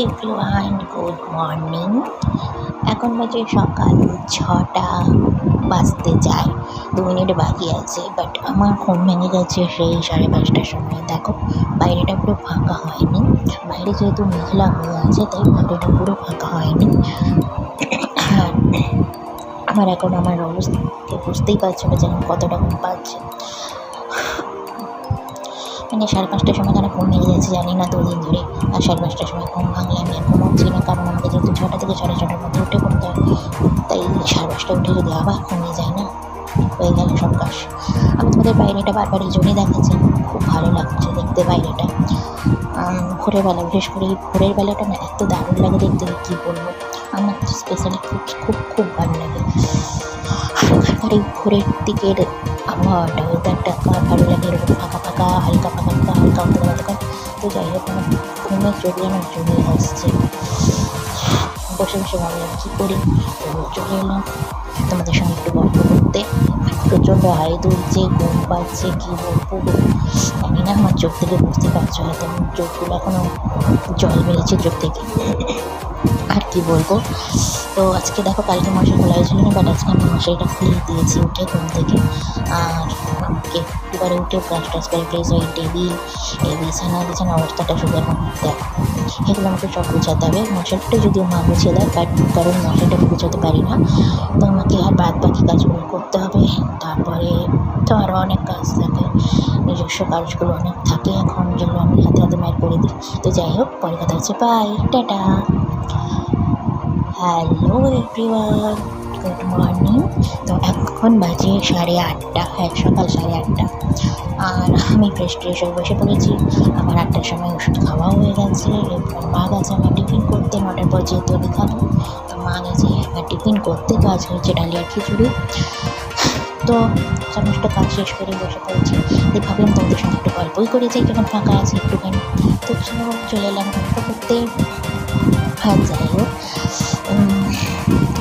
Everyone, good morning. এখন বাজে সকাল 6টা বাজতে যায়, 2 মিনিট বাকি আছে। বাট আমার ঘুম ভেঙে গেছে সেই 5:30টার সময়। দেখো বাইরেটা পুরো ফাঁকা হয়নি, বাইরে যেহেতু মেঘলা হয়ে আছে তাই বাইরেটা পুরো ফাঁকা হয়নি। আর আমার এখন আমার অবস্থা বুঝতেই পারছো না যেন কতটা ঘুম পাচ্ছে। মানে 5:30টার সময় কেন ঘুম ভেঙে যাচ্ছে জানি না, 2 দিন ধরে। আর 5:30টার সময় ঘুম ভাঙলে আমি আর ঘুমোচ্ছি না, কারণ আমাকে যেহেতু 6টা থেকে 6:30টার মধ্যে উঠে পড়তে হয়। তাই 5:30টায় উঠে যদি আবার ঘুমিয়ে যায় না, হয়ে গেল সব কাজ। আমি তোমাদের বাইরেটা বারবার এই জন্যই দেখাচ্ছি, খুব ভালো লাগছে দেখতে বাইরেটা। ভোরের বেলা, বিশেষ করে এই ভোরের বেলাটা না এত দারুণ লাগে দেখতে, কী বলবো। আমার স্পেশালি খুব খুব খুব ভালো লাগে। আর এই ভোরের দিকের আবহাওয়াটা, ওয়েদারটা ভালো লাগে, এরকম ফাঁকা ফাঁকা, হালকা ফাঁকা ফাঁকা, হালকা অন্ধকার। তো যাই হোক, আমার ঘুমের চোখে আমার জমিয়ে আসছে। বসে বসে ভাবলাম কী করি, তো চলে এলাম তোমাদের সঙ্গে একটু গল্প করতে। প্রচণ্ড হাই তুলছে, ঘুম পাচ্ছে, কী বলবো জানি না। আমার চোখ থেকে বুঝতে পারছো হয়তো, আমার চোখগুলো এখনও জল বেরিয়েছে চোখ থেকে। আর কি বলবো, তো আজকে দেখো কালকে মশারি খোলা হয়েছিল না, বাট আজকে আমি মশারিটা খুলে দিয়েছি উঠে ঘুম থেকে। আর আমাকে এবারে উঠে ব্রাশ টাশ করে ফ্রেশ হয়ে টেবিল, এই বিছানা অবস্থাটা শুধু এখন দেখো, এগুলো আমাকে সব গুছাতে হবে। মশারিটা যদিও মা গুছিয়ে দেয়, বাট কারণ মশারিটা আমি গুছাতে পারি না, তো আমাকে আর বাদ বাকি কাজগুলো করতে হবে। তারপরে তো আরও অনেক কাজ থাকে, নিজস্ব কাজগুলো অনেক থাকে এখন, যেগুলো আমি হাতে হাতে মায়ের করে দিই। তো যাই হোক, পরে কথা হচ্ছে, bye, tata. Hello everyone, good morning. তো এখন বাজে 8:30, হ্যাঁ সকাল 8:30। আর আমি ফ্রেশ হয়ে বসে পড়েছি। আমার 8টার সময় ওষুধ খাওয়া হয়ে গেছে। এরপর মা গেছে আমার টিফিন করতে, 9টার পর যেহেতু আমি খাবো, তো মা গেছে আমার টিফিন করতে। কাজ হয়েছে ডালিয়ার খিচুড়ি। তো সমস্ত কাজ শেষ করে বসে পড়েছি। তাই ভাবলাম তোমাদের সঙ্গে একটু গল্পই করে যাই, যখন ফাঁকা আছে একটুখানি। তো চলে এলাম গল্প করতে। আর যাই হোক,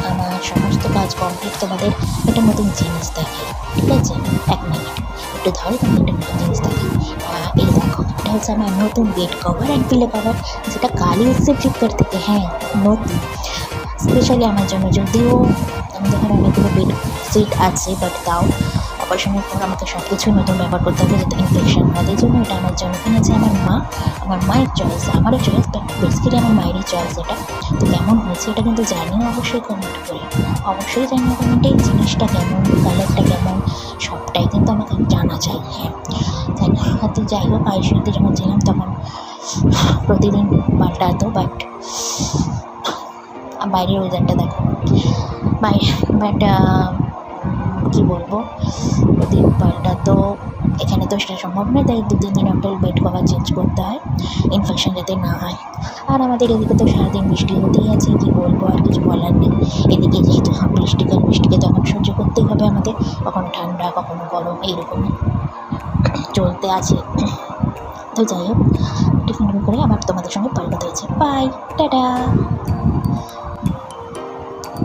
আমার সমস্ত কাজ কমপ্লিট। তোমাদের একটা নতুন জিনিস দেখে, ঠিক আছে? 1 মিনিট একটু ধরো, তোমাদের একটা নতুন জিনিস দেখে। এই দেখো, এটা হচ্ছে আমার নতুন bed cover and pillow cover, যেটা কালই এসছে ফ্লিপকার্ট থেকে। হ্যাঁ, নতুন, স্পেশালি আমার জন্য। যদিও আমাদের ঘরে অনেকগুলো বেড সিট আছে, বাট তাও অপারেশনের পর আমাকে সব কিছুই নতুন ব্যবহার করতে হবে, যাতে ইনফেকশন হয়। এই জন্য এটা আমার জন্য কিনেছে আমার মায়ের চয়েস, আমারও চয়েস, বাট বেসিক্যালি আমার মায়েরই চয়েস এটা। তো কেমন হয়েছে এটা কিন্তু জানিও অবশ্যই কমেন্ট করে, অবশ্যই জানিও কমেন্টে এই জিনিসটা কেমন, কালারটা কেমন, সবটাই কিন্তু আমাকে জানা চাই। হ্যাঁ, তাই না? তো যাই হোক, আইসিইউতে যখন ছিলাম তখন প্রতিদিন পাল্টাতো, বাট বাইরের ওয়েদারটা দেখো, বাট কী বলবো, প্রতিদিন পাল্টাতো, এখানে তো সেটা সম্ভব নয়। তাই 2-3 দিন একটা বেড কভার চেঞ্জ করতে হয়, ইনফেকশন যাতে না হয়। আর আমাদের এদিকে তো সারাদিন বৃষ্টি হতেই আছে, কী বলবো, আর কিছু বলার নেই। এদিকে যেহেতু বৃষ্টিকে তখন সহ্য করতেই হবে আমাদের, কখনো ঠান্ডা কখনো গরম, এইরকমই চলতে আছে। তো যাই হোক, টিফিন করে আবার তোমাদের সঙ্গে পরে কথা হয়েছে, বাই, টাটা।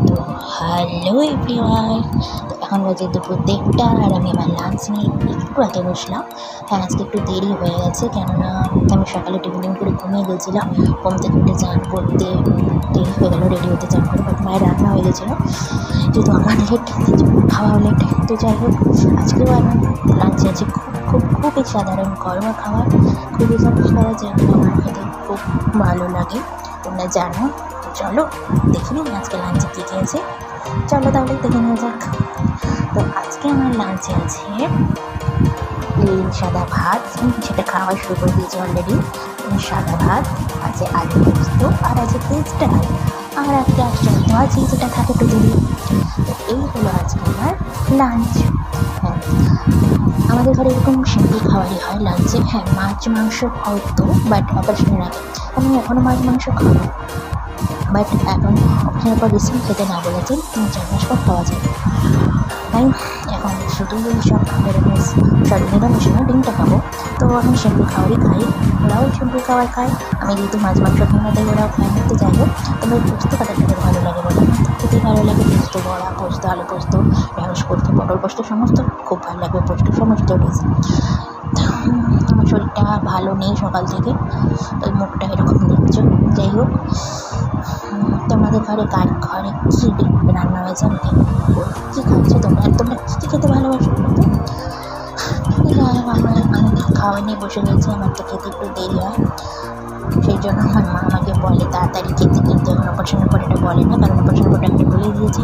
তো হ্যালো এভরিওয়ান, তো এখন বাজে দুপুর 1:30, আর আমি আমার লাঞ্চ নিয়ে একটু আগে বসলাম। হ্যাঁ, আজকে একটু দেরি হয়ে গেছে, কেননা আমি সকালে টিফিন করে ঘুমিয়ে গেছিলাম। ঘুম থেকে উঠে চান করতে দেরি হয়ে গেলো, রেডি হতে চান করে, বাট মায়ের রান্না হয়ে গেছিলো, যেহেতু আমার লেট, খাওয়াও লেট। তো যাই হোক, আজকেও আমার লাঞ্চে আছে খুবই সাধারণ ঘরোয়া খাবার, খুবই সাধারণ খাবার, যেগুলো আমার খেতে খুব ভালো লাগে, তোমরা জানো। চলো দেখে নিন আজকে লাঞ্চে কী খেয়েছে। চলো তাহলে দেখে নেওয়া যাক। তো আজকে আমার লাঞ্চে আছে প্লেন সাদা ভাত, সেটা খাওয়া শুরু করে দিয়েছি অলরেডি। সাদা ভাত আছে, আলু পোস্ত, আর আছে ভেজ ডাল, আর একটা চন্দ্র আছে যেটা থাকে প্রতিদিন। তো এই হলো আজকে আমার লাঞ্চ। হ্যাঁ, আমাদের ঘরে এরকম সিম্পল খাবারই হয় লাঞ্চে। হ্যাঁ, মাছ মাংস হয়তো, বাট অপারেশনের আগে আমি এখনও মাছ মাংস খাবো, বাট এখন অপারেশনের পর রিসেন্ট খেতে না বলেছেন, 3-4 মাস পর খাওয়া যায়। তাই এখন শুধু সব নিরামিষ নয়, ডিমটা খাবো। তো আমি সিম্পল খাবারই খাই, ওরাও সিম্পল খাবার খায়। আমি যেহেতু মাছ মাংস খাই না, তাই ওরাও খায় না। তো যাই হোক, তবে পোস্ত কাটা খেতে ভালো লাগে বলে, খেতে ভালো লাগে। পোস্ত বড়া, পোস্ত আলু পোস্ত, ঢেঁড়স পোস্ত, পটল পোস্ত, সমস্ত খুব ভালো লাগবে, পোস্ত সমস্ত ডিশ। আমার শরীরটা ভালো নেই সকাল থেকে, তো মুখটা এরকম দেখছো। যাই হোক, তোমাদের ঘরে ঘরে কী রান্না হয়েছে আমি কী খাচ্ছো তোমরা তোমরা কী খেতে ভালোবাসো তো? যাই হোক, আমি খাওয়া নিয়ে বসে গেছি। আমার তো খেতে একটু দেরি হয়, সেই জন্য আমার মা আমাকে বলে তাড়াতাড়ি খেতে, কিন্তু এখন অপারেশনের পর এটা বলে না, কারণ অপারেশনের পর ডাক্তার বলে দিয়েছি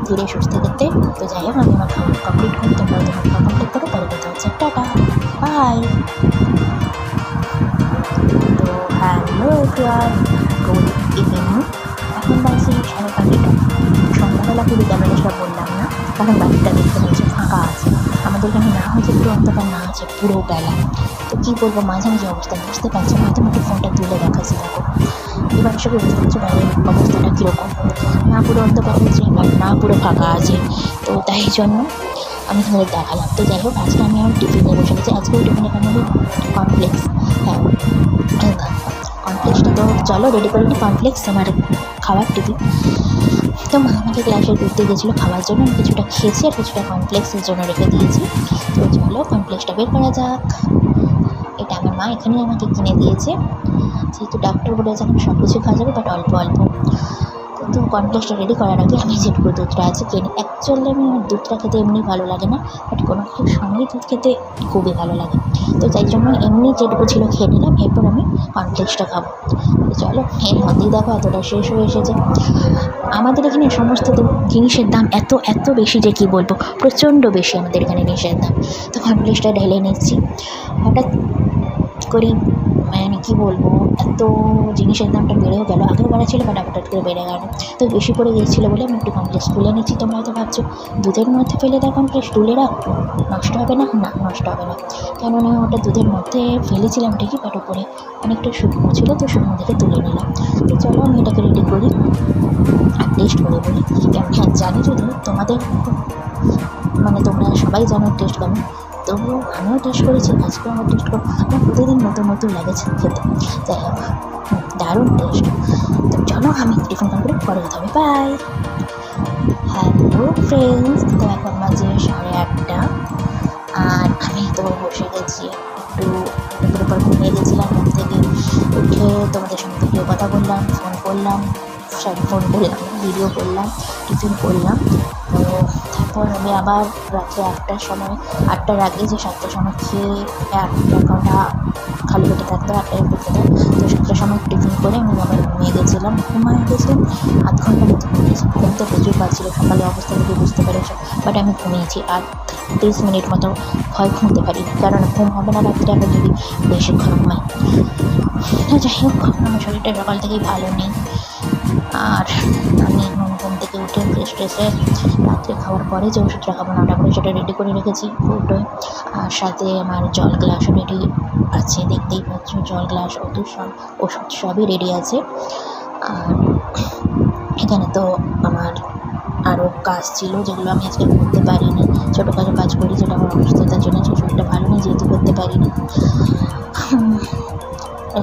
ধীরে সুস্থ খেতে। তো যাই হোক, আমি আমার খাবার কমপ্লিট করি, তোমরা তোমার খাওয়া কমপ্লিট করো, পরে কথা হচ্ছে। Tata, bye. তো হ্যালো এভরিওয়ান, গুড ইভিনিং। এখন বাজে 5:30। সন্ধ্যাবেলা পুরো ক্যামেরাটা বললাম না, কারণ বাড়িটা দেখতে পাচ্ছি ফাঁকা আছে। আমাদের এখানে না হচ্ছে পুরো অন্ধকার, না আছে পুরো বেলা। তো কী বলবো, মাঝামাঝি অবস্থা বুঝতে পারছি না, হয়তো একটু ফোনটা তুলে দেখাচ্ছি। দেখো এবার সব বুঝতে পারছি বাইরের অবস্থাটা কীরকম, না পুরো অন্ধকার হচ্ছে আর না পুরো ফাঁকা আছে। তো তাই জন্য আমি তোমাদের দেখালাম। তো যাই হোক, আজকে আমি আমার টিফিনে বসে গেছি। আজকেও টিফিনে কেন কমপ্লেক্স, হ্যাঁ কমপ্লেক্সটা তো চলো রেডি করে নিই। কমপ্লেক্স আমার খাওয়ার টিফিন। তো মা আমাকে ক্লাসে ঘুরতে গেছিলো খাওয়ার জন্য, আমি কিছুটা খেয়েছি আর কিছুটা কমপ্লেক্সের জন্য রেখে দিয়েছি। তো চলো কমপ্লেক্সটা বের করা যাক। এটা আমার মা এখানেই আমাকে কিনে দিয়েছে, যেহেতু ডাক্তার বলেছে এখন সব কিছু খাওয়া যাবে, বাট অল্প অল্প। কিন্তু কমপ্লেক্সটা রেডি করার আগে আমি যেটুকু দুধটা আছে কিনে, অ্যাকচুয়ালি আমি আমার দুধটা খেতে এমনি ভালো লাগে না, বাট কোনো কিছুর সঙ্গে দুধ খেতে খুবই ভালো লাগে। তো তাই জন্য এমনি যেটুকু ছিল খেয়ে নিলাম, এরপর আমি কমপ্লেক্সটা খাবো। তো চলো, এর মধ্যেই দেখো এতটা শেষ হয়ে এসেছে। আমাদের এখানে সমস্ত জিনিসের দাম এত এত বেশি যে কী বলবো, প্রচণ্ড বেশি আমাদের এখানে জিনিসের দাম। তো কমপ্লেক্সটা ঢেলে নিচ্ছি হঠাৎ করেই, মানে কী বলবো, এত জিনিসের দামটা বেড়েও গেলো। আগেও বাড়া ছিল, বাট হঠাৎ করে বেড়ে গেল। তো বেশি পড়ে গিয়েছিলো বলে আমি একটু কমপ্লেক্স তুলে নিচ্ছি। তোমরা হয়তো ভাবছো দুধের মধ্যে ফেলে দাও কমপ্লেক্স, তুলে রাখবো, নষ্ট হবে না? না, নষ্ট হবে না, কেননা ওটা দুধের মধ্যে ফেলেছিলাম ঠিকই, বাট ওপরে অনেকটা শুকনো ছিল, তো শুকনো থেকে তুলে নিলাম। তো চলো আমি এটাকে রেডি করি আর টেস্ট করে বলি। কেমন, হ্যাঁ জানি যদি তোমাদের মানে তোমরা সবাই জানো টেস্ট কেমন, তবুও আমিও টেস্ট করেছি, আজকেও আমার টেস্ট করো। আমার প্রতিদিন নতুন নতুন লাগেছে খেতে। যাই হোক, দারুণ টেস্ট। তো চলো আমি টিফিন কমপ্লিট পরে কথা হবে, বাই। হ্যালো ফ্রেন্ডস, তো এখন বাজে 8:30 আর আমি তো বসে গেছি একটু দুপুরের পর ঘুমিয়ে গেছিলাম। ঘুম থেকে উঠে তোমাদের সঙ্গে ভিডিও কথা বললাম, ফোন করলাম, ভিডিও করলাম, টিফিন করলাম। তো তারপর আমি আবার রাত্রে 8টার সময়, 8টার আগে যে 7টার সময় খেয়ে 8 ঘন্টা খালি পেটে থাকতে 8টায় উঠে খেতাম। তো 7টার সময় টিফিন করে আমি আবার ঘুমিয়ে গেছিলাম। ঘুমিয়ে গেছিলাম আধ ঘন্টা মতো ঘুমিয়েছি। ঘুম তো প্রচুর পাচ্ছিলো, সকালে অবস্থা থেকে বুঝতে পেরেছো, বাট আমি ঘুমিয়েছি আর 30 মিনিট মতো ভয় ঘুমতে পারি, কারণ ঘুম হবে না রাত্রে আবার যদি বেশিক্ষণ ঘুমাই। তো যাই হোক, আমার শরীরটা সকাল থেকেই ভালো নেই। আর আমি ঘুম থেকে উঠে ফ্রেশ ট্রেশে রাত্রে খাওয়ার পরে যে ওষুধটা খাবো 9টা করে সেটা রেডি করে রেখেছি কৌটোয়। আর সাথে আমার জল গ্লাসও রেডি আছে, দেখতেই পাচ্ছ জল গ্লাস, ওষুধ সবই রেডি আছে। আর এখানে তো আমার আরও কাজ ছিল যেগুলো আমি আজকে করতে পারিনি, ছোটোখাটো কাজ করি যেটা আমার অসুস্থতার জন্য, শরীরটা ভালো নেই যেহেতু করতে পারিনি।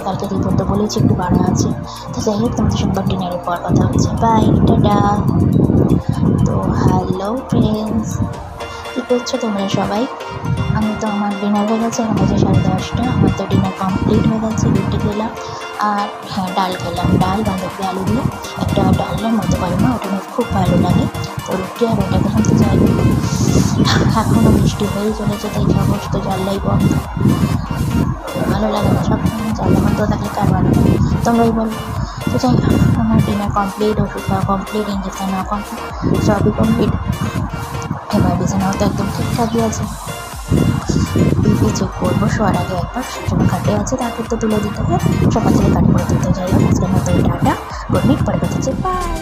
কালকে রিপোর্ট তো বলেছি একটু বাড়া আছে। তো যাই হোক, তোমাদের সঙ্গে ডিনারের পর কথা হচ্ছে, বাই, টাটা। তো হ্যালো ফ্রেন্ডস, কী করছো তোমরা সবাই? আমি তো আমার ডিনার হয়ে গেছে, এখন বাজে 10:30। আমার তো ডিনার কমপ্লিট হয়ে গেছে। রুটি খেলাম আর হ্যাঁ ডাল খেলাম, ডাল বাঁধাকপি আলু দিয়ে একটা ডালের মতো করে না, ওটা আমার খুব ভালো লাগে। তো রুটি আর ওটা খেলাম। তো যাই হোক, এখনও বৃষ্টি হয়েই চলেছে, তাই সমস্ত জানলাই বন্ধ, ভালো লাগে না। সব জানলা বন্ধ থাকলে কার ভালো লাগে, তোমরাই বলো। তো যাই হোক, আমার ডিনার কমপ্লিট, ওষুধ খাওয়া কমপ্লিট, ইঞ্জেকশন নেওয়া কমপ্লিট, সবই কমপ্লিট। এবার বিছানাও তো একদম ঠিকঠাকই আছে। বিপি চেক করবো শোয়ার আগে একবার, সেজন্য কাটে আছে, তারপর তো তুলে দিতে হবে, সকাল থেকে কাটে করে তুলতে। যাই হোক, আজকের মতো টাটা, গুড নাইট, পরে কথা হচ্ছে, বাই।